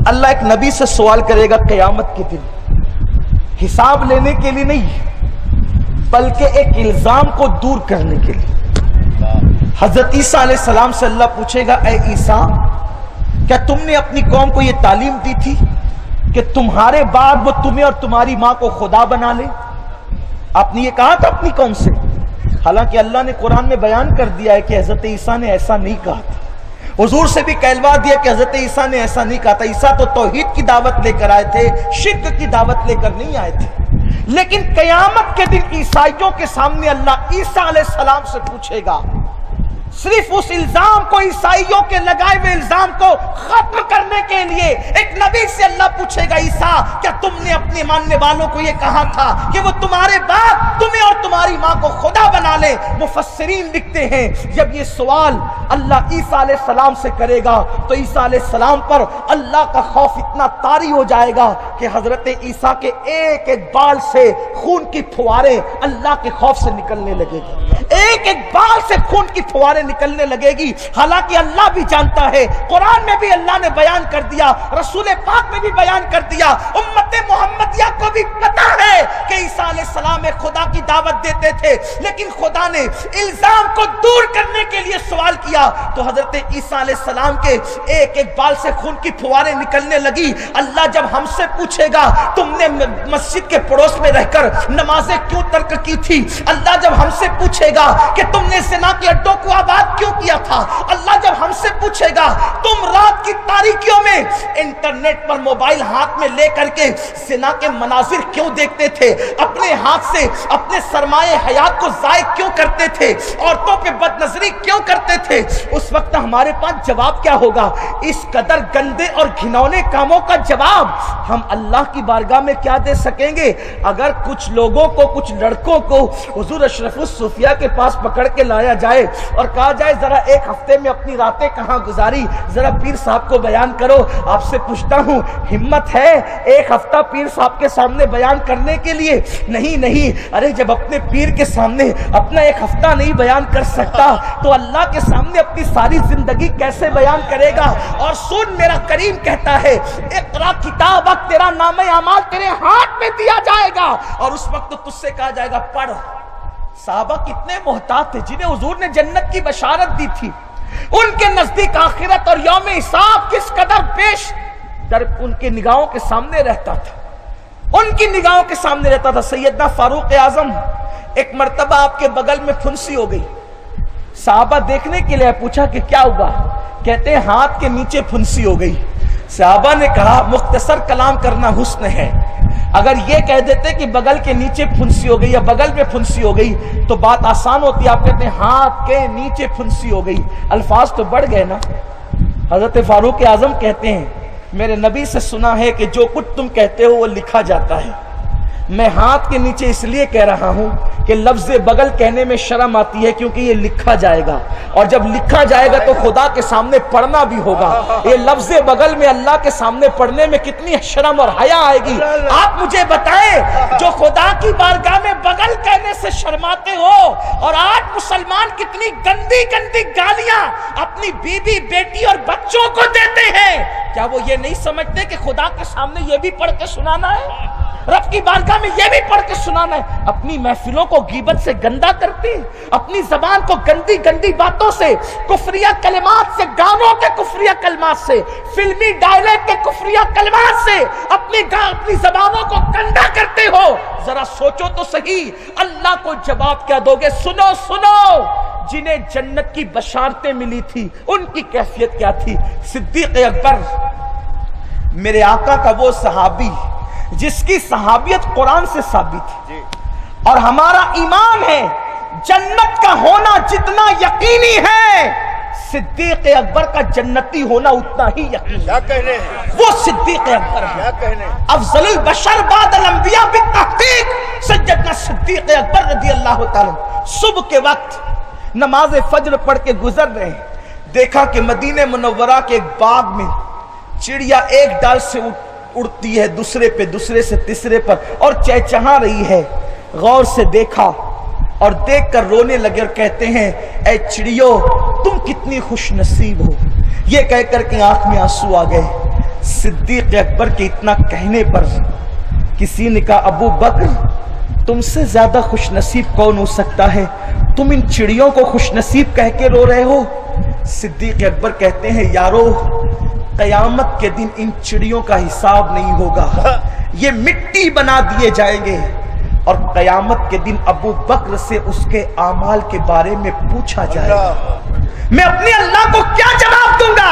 اللہ ایک نبی سے سوال کرے گا قیامت کے دن، حساب لینے کے لیے نہیں بلکہ ایک الزام کو دور کرنے کے لیے۔ حضرت عیسیٰ علیہ السلام سے اللہ پوچھے گا، اے عیسیٰ کیا تم نے اپنی قوم کو یہ تعلیم دی تھی کہ تمہارے بعد وہ تمہیں اور تمہاری ماں کو خدا بنا لے؟ آپ نے یہ کہا تھا اپنی قوم سے؟ حالانکہ اللہ نے قرآن میں بیان کر دیا ہے کہ حضرت عیسیٰ نے ایسا نہیں کہا تھا۔ حضور سے بھی کہلوا دیا کہ حضرت عیسیٰ نے ایسا نہیں کہا تھا۔ عیسیٰ تو توحید کی دعوت لے کر آئے تھے، شرک کی دعوت لے کر نہیں آئے تھے۔ لیکن قیامت کے دن عیسائیوں کے سامنے اللہ عیسیٰ علیہ السلام سے پوچھے گا، صرف اس الزام کو، عیسائیوں کے لگائے ہوئے الزام کو ختم کرنے کے لیے ایک نبی سے اللہ پوچھے گا، عیسیٰ کیا تم نے اپنے ماننے والوں کو یہ کہا تھا کہ وہ تمہارے بعد تمہیں اور تمہاری ماں کو خدا بنا لے؟ مفسرین لکھتے ہیں جب یہ سوال اللہ عیسیٰ علیہ السلام سے کرے گا تو عیسیٰ علیہ السلام پر اللہ کا خوف اتنا طاری ہو جائے گا کہ حضرت عیسیٰ کے ایک ایک بال سے خون کی پھواریں اللہ کے خوف سے نکلنے لگے گی، ایک ایک بال سے خون کی پھواریں نکلنے لگے گی۔ حالانکہ اللہ بھی جانتا ہے، قرآن میں بھی اللہ نے بیان کر دیا، رسول پاک نے بھی بیان کر دیا، امت محمدیہ کو بھی پتا ہے کہ عیسیٰ علیہ السلام ایک خدا کی دعوت دیتے تھے، لیکن خدا نے الزام کو دور کرنے کے لیے سوال کیا تو حضرت عیسیٰ علیہ السلام کے ایک ایک بال سے خون کی پھواریں نکلنے لگی۔ اللہ جب ہم سے پوچھے گا تم نے مسجد کے پڑوس میں رہ کر نمازیں کیوں ترک کی تھی، اللہ جب ہم سے پوچھے گا کہ تم نے زنا کے اڈوں کو آباد کیوں کیا تھا، اللہ جب ہم سے پوچھے گا تم رات کی تاریکیوں میں انٹرنیٹ پر موبائل ہاتھ میں لے کر کے زنا کے مناظر کیوں دیکھتے تھے، اپنے ہاتھ سے اپنے سرمایہ حیات کو ضائع کیوں کرتے تھے، عورتوں پہ بد نظری کیوں کرتے تھے، اس وقت ہمارے پاس جواب کیا ہوگا؟ اس قدر گندے اور گھنونے کاموں کا جواب ہم اللہ کی بارگاہ میں کیا دے سکیں گے؟ اگر کچھ لوگوں کو، کچھ لڑکوں کو حضور اشرف الصوفیاء کے پاس پکڑ کے لایا جائے اور کہا جائے ذرا ایک ہفتے میں اپنی راتیں کہاں گزاری، ذرا پیر صاحب کو بیان کرو، آپ سے پوچھتا ہوں ہمت ہے ایک ہفتہ پیر صاحب کے سامنے بیان کرنے کے لیے؟ نہیں، ارے جب اپنے پیر کے سامنے اپنا ایک ہفتہ نہیں بیان کر سکتا تو اللہ کے سامنے اپنی ساری زندگی کیسے بیان کرے گا؟ اور سن، میرا کریم کہتا ہے اقرا کتابک، تیرا نامہ اعمال تیرے ہاتھ میں دیا جائے گا اور اس وقت تجھ سے کہا جائے گا پڑھ۔ صحابہ کتنے محتاط تھے جنہیں حضور نے جنت کی بشارت دی تھی، ان کے نزدیک آخرت اور یوم حساب کس قدر پیش در ان کے نگاہوں کے سامنے رہتا تھا، ان کی نگاہوں کے سامنے رہتا تھا۔ سیدنا فاروق اعظم ایک مرتبہ آپ کے بغل میں پھنسی ہو گئی، صحابہ دیکھنے کے لیے پوچھا کہ کیا ہوا؟ کہتے ہیں ہاتھ کے نیچے پھنسی ہو گئی۔ صحابہ نے کہا مختصر کلام کرنا حسن ہے، اگر یہ کہہ دیتے کہ بغل کے نیچے پھنسی ہو گئی یا بغل میں پھنسی ہو گئی تو بات آسان ہوتی، آپ کہتے ہیں ہاتھ کے نیچے پھنسی ہو گئی، الفاظ تو بڑھ گئے نا۔ حضرت فاروق اعظم کہتے ہیں میرے نبی سے سنا ہے کہ جو کچھ تم کہتے ہو وہ لکھا جاتا ہے، میں ہاتھ کے نیچے اس لیے کہہ رہا ہوں کہ لفظ بغل کہنے میں شرم آتی ہے کیونکہ یہ لکھا جائے گا، اور جب لکھا جائے گا تو خدا کے سامنے پڑھنا بھی ہوگا۔ یہ لفظ بغل میں اللہ کے سامنے پڑھنے میں کتنی شرم اور حیا آئے گی۔ آپ مجھے بتائیں جو خدا کی بارگاہ میں بغل کہنے سے شرماتے ہو، اور آج مسلمان کتنی گندی گندی گالیاں اپنی بیوی، بیٹی اور بچوں کو دیتے ہیں، کیا وہ یہ نہیں سمجھتے کہ خدا کے سامنے یہ بھی پڑھ کے سنانا ہے، رب کی بارگاہ میں یہ بھی پڑھ کے سنانا ہے؟ اپنی محفلوں کو غیبت سے گندا کرتے ہیں، اپنی زبان کو گندی گندی باتوں سے، کفریہ کلمات سے، گانوں کے کفریہ کلمات سے، فلمی ڈائلیکٹ کے کفریہ کلمات سے اپنی زبانوں کو گندا کرتے ہو۔ ذرا سوچو تو صحیح، اللہ کو جواب کیا دو گے؟ سنو جنہیں جنت کی بشارتیں ملی تھی ان کی کیفیت کیا تھی؟ صدیق اکبر میرے آقا کا وہ صحابی جس کی صحابیت قرآن سے ثابت ہے، اور ہمارا ایمان ہے جنت کا ہونا جتنا یقینی ہے صدیق اکبر کا جنتی ہونا اتنا ہی یقینی ہے۔ وہ صدیق اکبر ہے، افضل البشر بعد الانبیاء بالتحقیق سیدنا صدیق اکبر رضی اللہ تعالی۔ صبح کے وقت نماز فجر پڑھ کے گزر رہے ہیں، دیکھا کہ مدینہ منورہ کے ایک باغ میں چڑیا ایک ڈال سے اڑتی ہے دوسرے پہ، دوسرے سے تیسرے پر، اور چہچہا رہی ہے۔ غور سے دیکھا اور دیکھ کر رونے لگے اور کہتے ہیں اے چڑیو تم کتنی خوش نصیب ہو۔ یہ کہہ کر کے آنکھ میں آنسو آ گئے۔ صدیق اکبر کے اتنا کہنے پر کسی نے کہا ابو بکر تم سے زیادہ خوش نصیب کون ہو سکتا ہے، تم ان چڑیوں کو خوش نصیب کہہ کے رو رہے ہو۔ صدیق اکبر کہتے ہیں یارو قیامت کے دن ان چڑیوں کا حساب نہیں ہوگا، یہ مٹی بنا دیے جائیں گے، اور قیامت کے دن ابو بکر سے اس کے اعمال کے بارے میں پوچھا جائے گا۔ میں اپنے اللہ کو کیا جواب دوں گا؟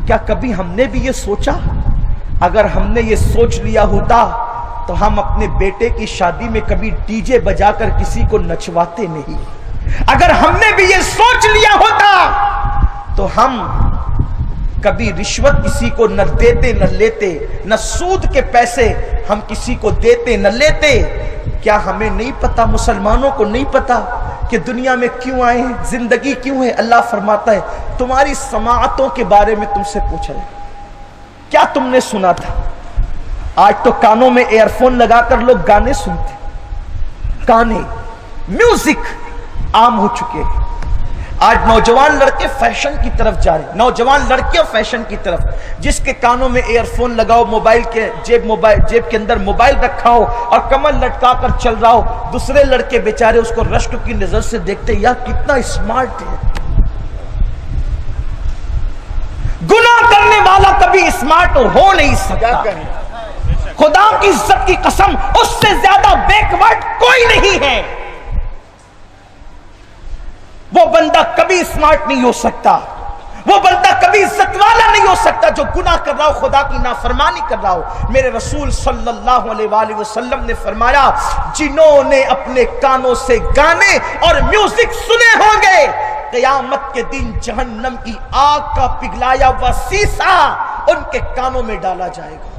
کیا کبھی ہم نے بھی یہ سوچا؟ اگر ہم نے یہ سوچ لیا ہوتا تو ہم اپنے بیٹے کی شادی میں کبھی ڈی جے بجا کر کسی کو نچواتے نہیں۔ اگر ہم نے بھی یہ سوچ لیا ہوتا تو ہم کبھی رشوت کسی کو نہ دیتے نہ لیتے، نہ سود کے پیسے ہم کسی کو دیتے نہ لیتے۔ کیا ہمیں نہیں پتا، مسلمانوں کو نہیں پتا کہ دنیا میں کیوں آئے ہیں، زندگی کیوں ہے؟ اللہ فرماتا ہے تمہاری سماعتوں کے بارے میں تم سے پوچھا ہے، کیا تم نے سنا تھا؟ آج تو کانوں میں ایئر فون لگا کر لوگ گانے سنتے، گانے میوزک عام ہو چکے ہیں۔ آج نوجوان لڑکے فیشن کی طرف جا رہے ہیں، نوجوان لڑکیاں فیشن کی طرف، جس کے کانوں میں ایئر فون لگاؤ، موبائل کے جیب کے اندر موبائل رکھا ہو اور کمر لٹکا کر چل رہا ہو، دوسرے لڑکے بیچارے اس کو رشک کی نظر سے دیکھتے یا کتنا اسمارٹ ہے۔ گناہ کرنے والا کبھی اسمارٹ ہو نہیں سکتا، خدا کی عزت کی قسم اس سے زیادہ بیکورڈ کوئی نہیں ہے۔ وہ بندہ کبھی اسمارٹ نہیں ہو سکتا، وہ بندہ کبھی عزت والا نہیں ہو سکتا جو گناہ کر رہا ہو، خدا کی نافرمانی کر رہا ہو۔ میرے رسول صلی اللہ علیہ وآلہ وسلم نے فرمایا جنہوں نے اپنے کانوں سے گانے اور میوزک سنے ہوں گے قیامت کے دن جہنم کی آگ کا پگھلایا ہوا سیسا ان کے کانوں میں ڈالا جائے گا۔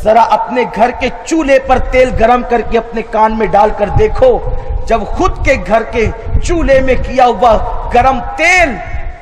ذرا اپنے گھر کے چولہے پر تیل گرم کر کے اپنے کان میں ڈال کر دیکھو، جب خود کے گھر کے چولہے میں کیا ہوا گرم تیل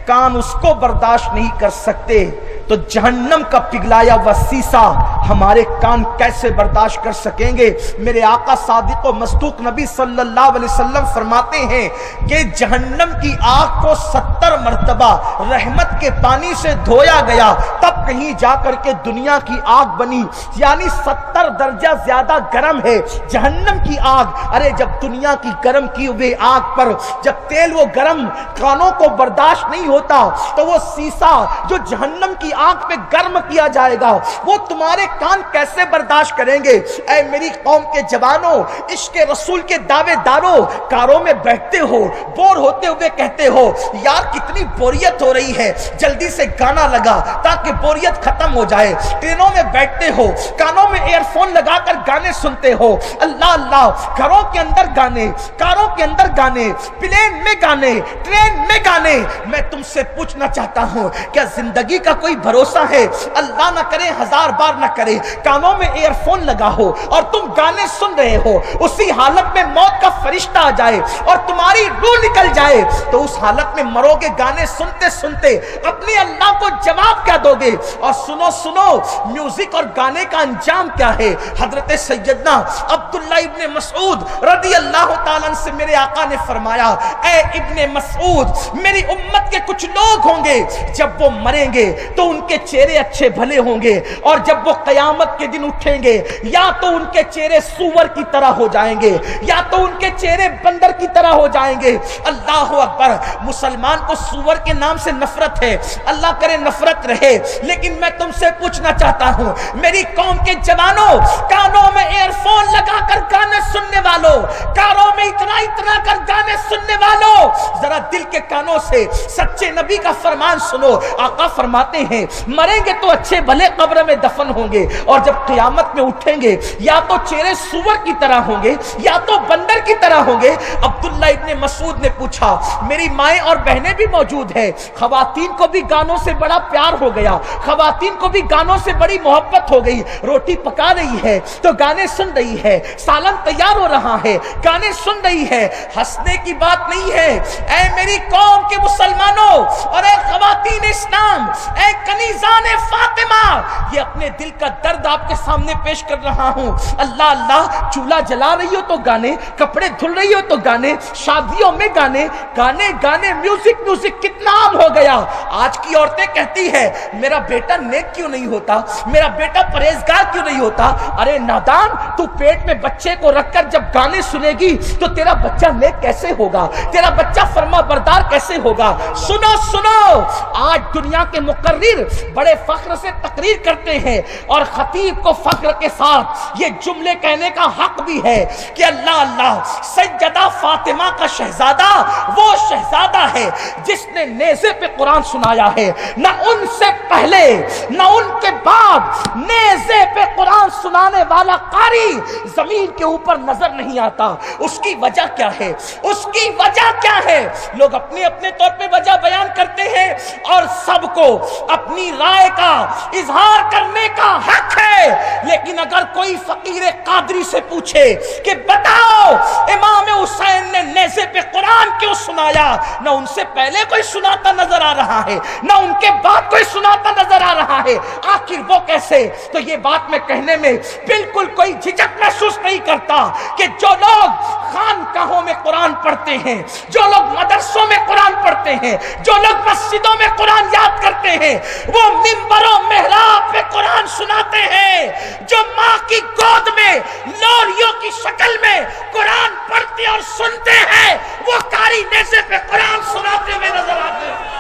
کان اس کو برداشت نہیں کر سکتے تو جہنم کا پگھلایا ہوا سیسا ہمارے کان کیسے برداشت کر سکیں گے؟ میرے آقا صادق و مصدوق نبی صلی اللہ علیہ وسلم فرماتے ہیں کہ جہنم کی آگ کو 70 مرتبہ رحمت کے پانی سے دھویا گیا تب کہیں جا کر کے دنیا کی آگ بنی، یعنی 70 درجہ زیادہ گرم ہے جہنم کی آگ۔ ارے جب دنیا کی گرم کی ہوئے آگ پر جب تیل وہ گرم کانوں کو برداشت نہیں ہوتا تو وہ سیسا جو جہنم کی آگ پہ گرم کیا جائے گا وہ تمہارے کان کیسے برداشت کریں گے؟ اے میری قوم کے جوانوں، عشق رسول کے دعوے داروں، کاروں میں بیٹھتے ہو بور ہوتے ہوئے کہتے ہو یار کتنی بوریت ہو رہی ہے، جلدی سے گانا لگا تاکہ بوریت ختم ہو جائے۔ ٹرینوں میں بیٹھتے ہو کانوں میں ایئر فون لگا کر گانے سنتے ہو، اللہ اللہ، گھروں کے اندر گانے، کاروں کے اندر گانے، پلین میں گانے، ٹرین میں گانے۔ میں تم سے پوچھنا چاہتا ہوں کیا زندگی کا کوئی بھروسہ ہے؟ اللہ نہ کرے، ہزار بار نہ کرے، کانوں میں ایئر فون لگا ہو اور تم گانے سن رہے ہو، اسی حالت میں موت کا فرشتہ آ جائے اور تمہاری روح نکل جائے تو اس حالت میں مرو گے گانے سنتے سنتے، اپنے اللہ کو جواب کیا دو گے؟ اور سنو سنو میوزک اور گانے کا انجام کیا ہے؟ حضرت سیدنا عبداللہ ابن مسعود رضی اللہ تعالیٰ عنہ سے میرے آقا نے فرمایا اے ابن مسعود، میری امت کے کچھ لوگ ہوں گے جب وہ مریں گے تو ان کے چہرے اچھے بھلے ہوں گے، اور جب وہ قیامت کے دن اٹھیں گے یا تو ان کے چہرے سور کی طرح ہو جائیں گے یا تو ان کے چہرے بندر کی طرح ہو جائیں گے۔ اللہ اکبر! مسلمان کو سور کے نام سے نفرت ہے، اللہ کرے نفرت رہے، لیکن میں تم سے پوچھنا چاہتا ہوں میری قوم کے جوانوں، کانوں میں ایئر فون لگا کر گانے سننے والوں، کاروں میں اتنا کر گانے سننے والوں، ذرا دل کے کانوں سے سچے نبی کا فرمان سنو۔ آقا فرماتے ہیں مریں گے تو اچھے بھلے قبر میں دفن ہوں گے، اور جب قیامت میں اٹھیں گے یا تو چہرے سور کی طرح ہوں گے یا تو بندر کی طرح ہوں گے۔ عبداللہ ابن مسعود نے پوچھا میری مائیں اور بہنیں بھی موجود ہیں، خواتین کو بھی گانوں سے بڑا پیار ہو گیا، خواتین کو بھی گانوں سے بڑی محبت ہو گئی، روٹی پکا رہی ہے تو گانے سن رہی ہے، سالن تیار ہو رہا ہے گانے سن رہی ہے، ہنسنے کی بات نہیں ہے۔ اے میری قوم کے مسلمانوں اور اے خواتین اسلام، اے کنیزان فاطمہ، یہ اپنے دل کا درد آپ کے سامنے پیش کر رہا ہوں۔ اللہ اللہ، چولہا جلا رہی ہو تو گانے، کپڑے دھل رہی ہو تو گانے، شادیوں میں گانے گانے گانے، میوزک میوزک کتنا عام ہو گیا۔ آج کی عورتیں کہتی ہے میرا بیٹا نیک کیوں نہیں ہوتا، میرا بیٹا پرہیزگار کیوں نہیں ہوتا۔ ارے نادان، تو پیٹ میں بچے کو رکھ کر جب گانے سنے گی تو تیرا بچہ نیک کیسے ہوگا، تیرا بچہ فرما بردار کیسے ہوگا۔ سنو سنو، آج دنیا کے مقرر بڑے فخر سے تقریر کرتے ہیں اور خطیب کو فخر کے ساتھ یہ جملے کہنے کا حق بھی ہے کہ اللہ اللہ، سیدہ فاطمہ کا شہزادہ وہ شہزادہ ہے جس نے نیزے پہ قرآن سنایا ہے، نہ ان سے پہلے نہ ان کے بعد نیزے پہ قرآن سنانے والا قاری زمین کے اوپر نظر نہیں آتا۔ اس کی وجہ کیا ہے؟ اس کی وجہ کیا ہے؟ لوگ اپنے اپنے طور پہ وجہ بیان کرتے ہیں اور سب کو اپنی رائے کا اظہار کرنے کا حق ہے، لیکن اگر کوئی فقیر قادری سے پوچھے کہ بتاؤ امام حسین نے نیزے پہ قرآن کیوں سنایا، نہ ان سے پہلے کوئی سناتا نظر آ رہا ہے نہ ان کے بعد کوئی سناتا نظر آ رہا ہے، آخر وہ کیسے؟ تو یہ بات میں کہنے میں بالکل کوئی جھجک محسوس نہیں کرتا کہ جو لوگ خانقاہوں میں قرآن پڑھتے ہیں، جو لوگ مدرسوں میں قرآن پڑھتے ہیں، جو لوگ مسجدوں میں قرآن یاد کرتے ہیں، وہ منبروں محراب پہ قرآن سناتے ہیں۔ جو ماں کی گود میں لوریوں کی شکل میں قرآن پڑھتے اور سنتے ہیں، وہ قاری نیزے پہ قرآن سناتے ہوئے نظر آتے ہیں۔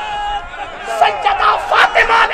سیدہ فاطمہ